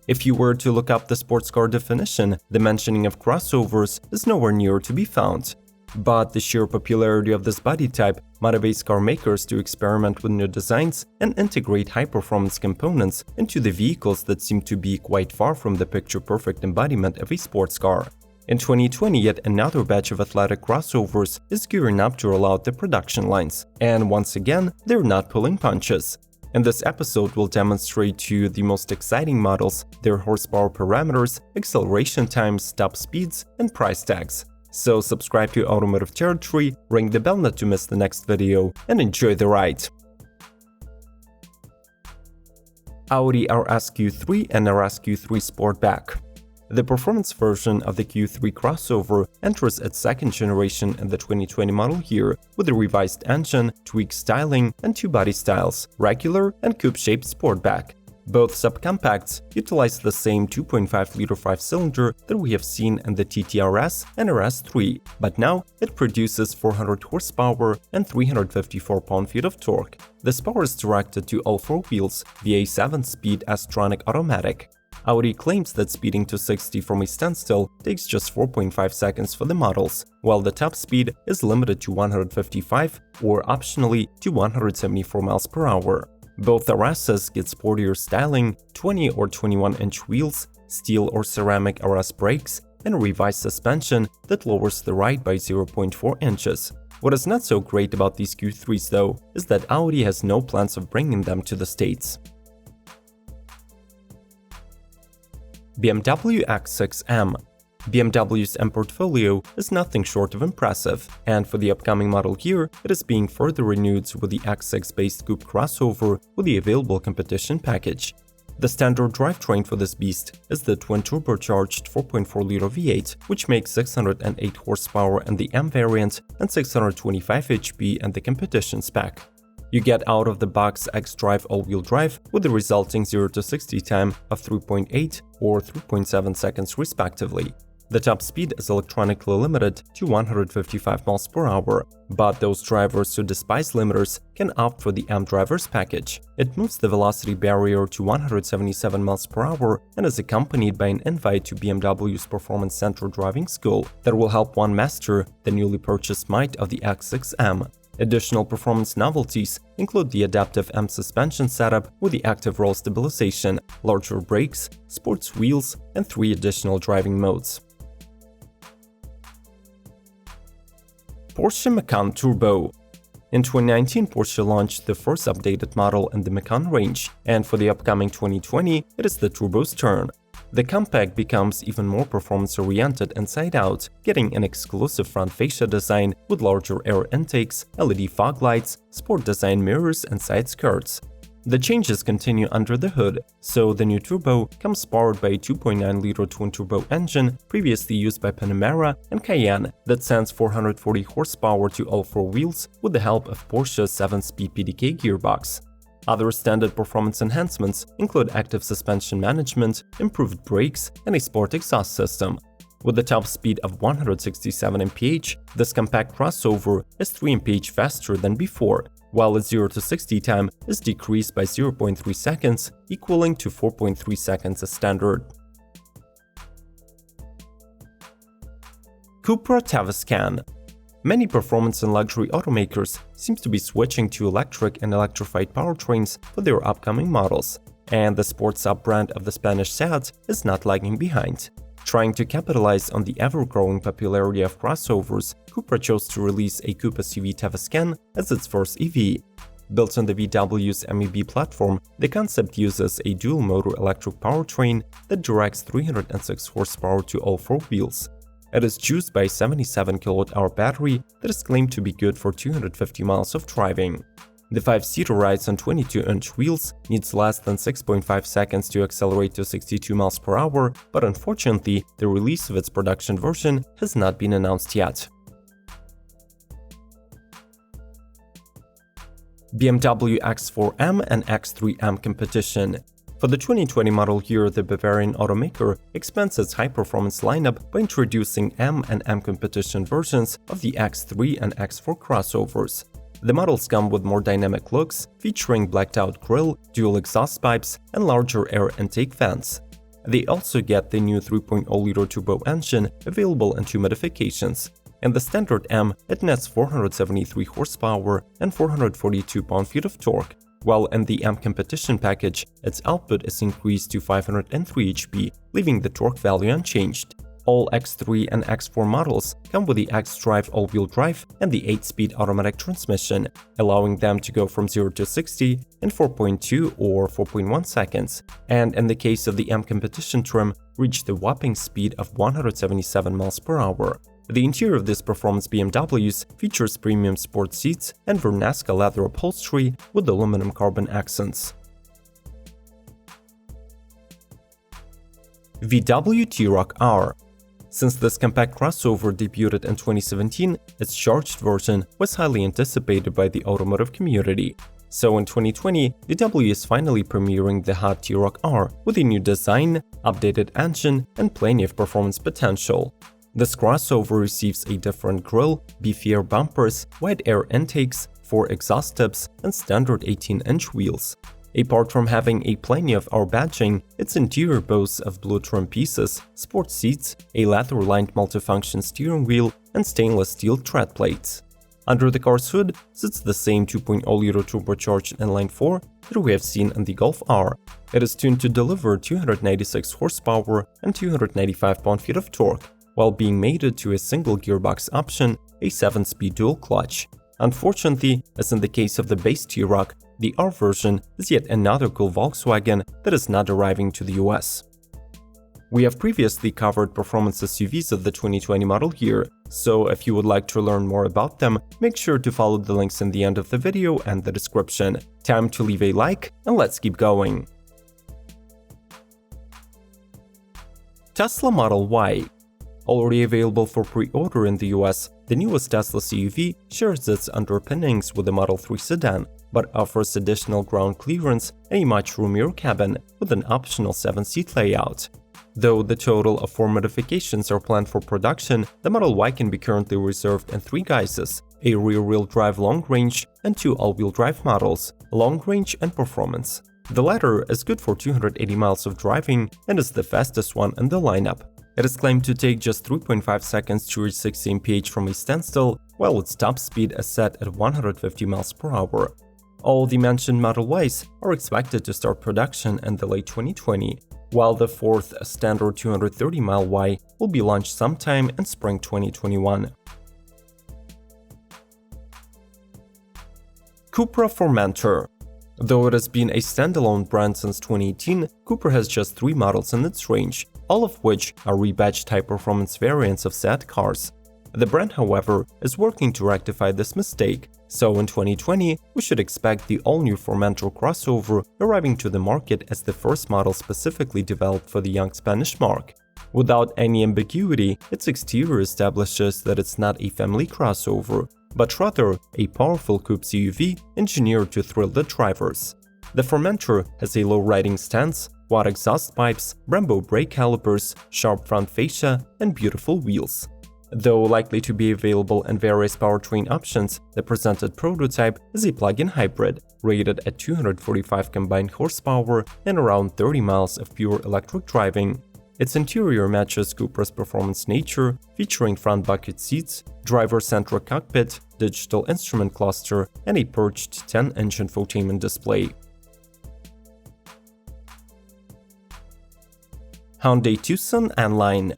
If you were to look up the sports car definition, the mentioning of crossovers is nowhere near to be found. But the sheer popularity of this body type motivates car makers to experiment with new designs and integrate high-performance components into the vehicles that seem to be quite far from the picture-perfect embodiment of a sports car. In 2020, yet another batch of athletic crossovers is gearing up to roll out the production lines, and once again, they're not pulling punches. In this episode, we'll demonstrate to you the most exciting models, their horsepower parameters, acceleration times, top speeds, and price tags. So subscribe to Automotive Territory, ring the bell not to miss the next video, and enjoy the ride! Audi RS Q3 and RS Q3 Sportback. The performance version of the Q3 crossover enters its second generation in the 2020 model year with a revised engine, tweaked styling, and two body styles, regular and coupe-shaped Sportback. Both subcompacts utilize the same 2.5-liter 5-cylinder that we have seen in the TTRS and RS3, but now it produces 400 horsepower and 354 pound-feet of torque. This power is directed to all four wheels via a 7-speed S-tronic automatic. Audi claims that speeding to 60 from a standstill takes just 4.5 seconds for the models, while the top speed is limited to 155 or optionally to 174 miles per hour. Both RSs get sportier styling, 20 or 21-inch wheels, steel or ceramic RS brakes, and a revised suspension that lowers the ride by 0.4 inches. What is not so great about these Q3s though is that Audi has no plans of bringing them to the States. BMW X6M. BMW's M portfolio is nothing short of impressive, and for the upcoming model year, it is being further renewed with the X6-based coupe crossover with the available competition package. The standard drivetrain for this beast is the twin-turbocharged 4.4-liter V8, which makes 608 horsepower in the M variant and 625 HP in the competition spec. You get out-of-the-box xDrive all-wheel drive with the resulting 0-60 time of 3.8 or 3.7 seconds respectively. The top speed is electronically limited to 155 miles per hour, but those drivers who despise limiters can opt for the M Drivers package. It moves the velocity barrier to 177 miles per hour and is accompanied by an invite to BMW's Performance Center driving school that will help one master the newly purchased might of the X6M. Additional performance novelties include the adaptive M suspension setup with the active roll stabilization, larger brakes, sports wheels, and 3 additional driving modes. Porsche Macan Turbo. In 2019, Porsche launched the first updated model in the Macan range, and for the upcoming 2020, it is the Turbo's turn. The compact becomes even more performance-oriented inside out, getting an exclusive front fascia design with larger air intakes, LED fog lights, sport design mirrors, and side skirts. The changes continue under the hood, so the new Turbo comes powered by a 2.9-liter twin-turbo engine previously used by Panamera and Cayenne that sends 440 horsepower to all four wheels with the help of Porsche's 7-speed PDK gearbox. Other standard performance enhancements include active suspension management, improved brakes, and a sport exhaust system. With the top speed of 167 mph, this compact crossover is 3 mph faster than before, while its 0-60 time is decreased by 0.3 seconds, equaling to 4.3 seconds as standard. Cupra Taycan. Many performance and luxury automakers seem to be switching to electric and electrified powertrains for their upcoming models, and the sports sub-brand of the Spanish Seat is not lagging behind. Trying to capitalize on the ever-growing popularity of crossovers, Cupra chose to release a coupe SUV Taycan as its first EV. Built on the VW's MEB platform, the concept uses a dual-motor electric powertrain that directs 306 horsepower to all four wheels. It is juiced by a 77 kWh battery that is claimed to be good for 250 miles of driving. The 5-seater rides on 22-inch wheels, needs less than 6.5 seconds to accelerate to 62 miles per hour, but unfortunately, the release of its production version has not been announced yet. BMW X4M and X3M competition. For the 2020 model year, the Bavarian automaker expands its high-performance lineup by introducing M and M competition versions of the X3 and X4 crossovers. The models come with more dynamic looks, featuring blacked-out grille, dual exhaust pipes, and larger air intake vents. They also get the new 3.0-liter turbo engine available in 2 modifications. In the standard M, it nets 473 horsepower and 442 pound-feet of torque, while in the M competition package, its output is increased to 503 HP, leaving the torque value unchanged. All X3 and X4 models come with the xDrive all-wheel drive and the 8-speed automatic transmission, allowing them to go from 0 to 60 in 4.2 or 4.1 seconds, and in the case of the M competition trim, reach the whopping speed of 177 miles per hour. The interior of this performance BMWs features premium sport seats and Vernasca leather upholstery with aluminum carbon accents. VW T-Roc R. Since this compact crossover debuted in 2017, its charged version was highly anticipated by the automotive community. So in 2020, VW is finally premiering the hot T-Roc R with a new design, updated engine, and plenty of performance potential. This crossover receives a different grille, beefier bumpers, wide air intakes, 4 exhaust tips, and standard 18-inch wheels. Apart from having a plenty of R badging, its interior boasts of blue trim pieces, sport seats, a leather-lined multifunction steering wheel, and stainless steel tread plates. Under the car's hood sits the same 2.0-liter turbocharged inline-4 that we have seen in the Golf R. It is tuned to deliver 296 horsepower and 295 pound-feet of torque, while being mated to a single gearbox option, a 7-speed dual clutch. Unfortunately, as in the case of the base T-Roc, the R version is yet another cool Volkswagen that is not arriving to the US. We have previously covered performance SUVs of the 2020 model year, so if you would like to learn more about them, make sure to follow the links in the end of the video and the description. Time to leave a like, and let's keep going. Tesla Model Y. Already available for pre-order in the US, the newest Tesla CUV shares its underpinnings with the Model 3 sedan, but offers additional ground clearance and a much roomier cabin with an optional 7-seat layout. Though the total of 4 modifications are planned for production, the Model Y can be currently reserved in 3 guises: a rear-wheel drive long-range and 2 all-wheel drive models, long-range and performance. The latter is good for 280 miles of driving and is the fastest one in the lineup. It is claimed to take just 3.5 seconds to reach 60 mph from a standstill, while its top speed is set at 150 miles per hour. All the mentioned Model Ys are expected to start production in the late 2020, while the 4th standard 230-mile Y will be launched sometime in spring 2021. Cupra Formentor. Though it has been a standalone brand since 2018, Cupra has just 3 models in its range, all of which are rebadged high-performance variants of said cars. The brand, however, is working to rectify this mistake, so in 2020 we should expect the all-new Formentor crossover arriving to the market as the first model specifically developed for the young Spanish marque. Without any ambiguity, its exterior establishes that it's not a family crossover, but rather a powerful coupe CUV engineered to thrill the drivers. The Formentor has a low-riding stance, quad exhaust pipes, Brembo brake calipers, sharp front fascia, and beautiful wheels. Though likely to be available in various powertrain options, the presented prototype is a plug-in hybrid, rated at 245 combined horsepower and around 30 miles of pure electric driving. Its interior matches Cupra's performance nature, featuring front bucket seats, driver-centric cockpit, digital instrument cluster, and a perched 10-inch infotainment display. Hyundai Tucson N-Line.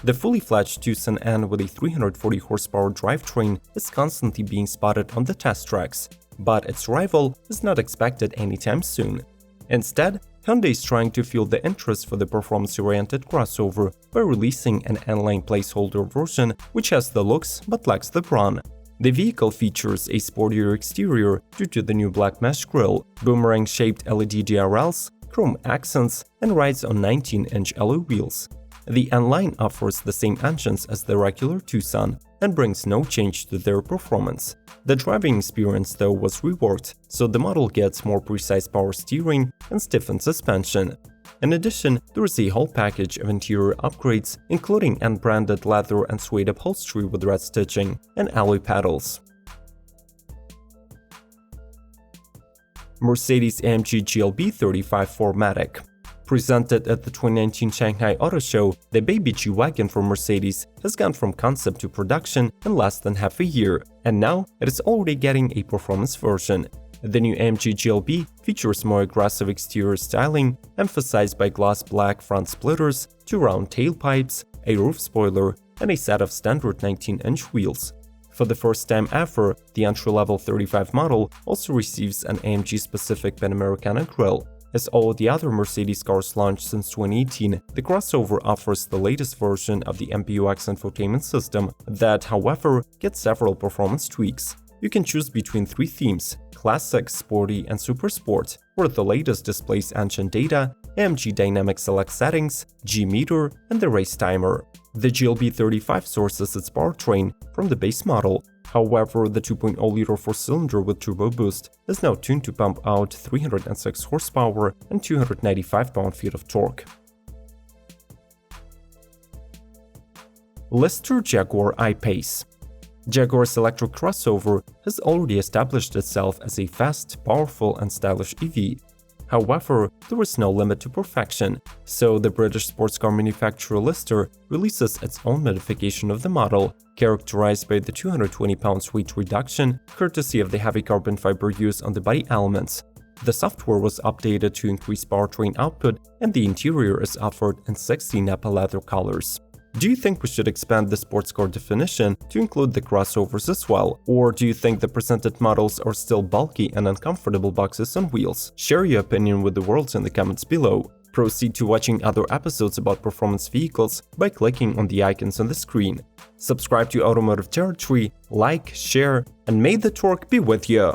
The fully fledged Tucson N with a 340 horsepower drivetrain is constantly being spotted on the test tracks, but its rival is not expected anytime soon. Instead, Hyundai is trying to fuel the interest for the performance-oriented crossover by releasing an N-Line placeholder version which has the looks but lacks the brawn. The vehicle features a sportier exterior due to the new black mesh grille, boomerang-shaped LED DRLs, chrome accents, and rides on 19-inch alloy wheels. The N-Line offers the same engines as the regular Tucson and brings no change to their performance. The driving experience, though, was reworked, so the model gets more precise power steering and stiffened suspension. In addition, there is a whole package of interior upgrades, including N-branded leather and suede upholstery with red stitching and alloy pedals. Mercedes AMG GL V35 Formatic. Presented at the 2019 Shanghai Auto Show, the baby G-Wagon from Mercedes has gone from concept to production in less than half a year, and now it is already getting a performance version. The new AMG GL V features more aggressive exterior styling, emphasized by gloss black front splitters, 2 round tailpipes, a roof spoiler, and a set of standard 19-inch wheels. For the first time ever, the entry-level 35 model also receives an AMG-specific Panamericana grille. As all the other Mercedes cars launched since 2018, the crossover offers the latest version of the MBUX infotainment system that, however, gets several performance tweaks. You can choose between 3 themes: Classic, Sporty, and Super Sport, where the latest displays engine data, AMG Dynamic Select settings, G-meter, and the race timer. The GL V35 sources its powertrain from the base model. However, the 2.0-liter 4-cylinder with turbo boost is now tuned to pump out 306 horsepower and 295 pound-feet of torque. Lister Jaguar iPace. Jaguar's electric crossover has already established itself as a fast, powerful, and stylish EV. However, there is no limit to perfection, so the British sports car manufacturer Lister releases its own modification of the model, characterized by the 220 pounds weight reduction, courtesy of the heavy carbon fiber use on the body elements. The software was updated to increase powertrain output, and the interior is offered in 16 Napa leather colors. Do you think we should expand the sports car definition to include the crossovers as well? Or do you think the presented models are still bulky and uncomfortable boxes on wheels? Share your opinion with the world in the comments below. Proceed to watching other episodes about performance vehicles by clicking on the icons on the screen. Subscribe to Automotive Territory, like, share, and may the torque be with you!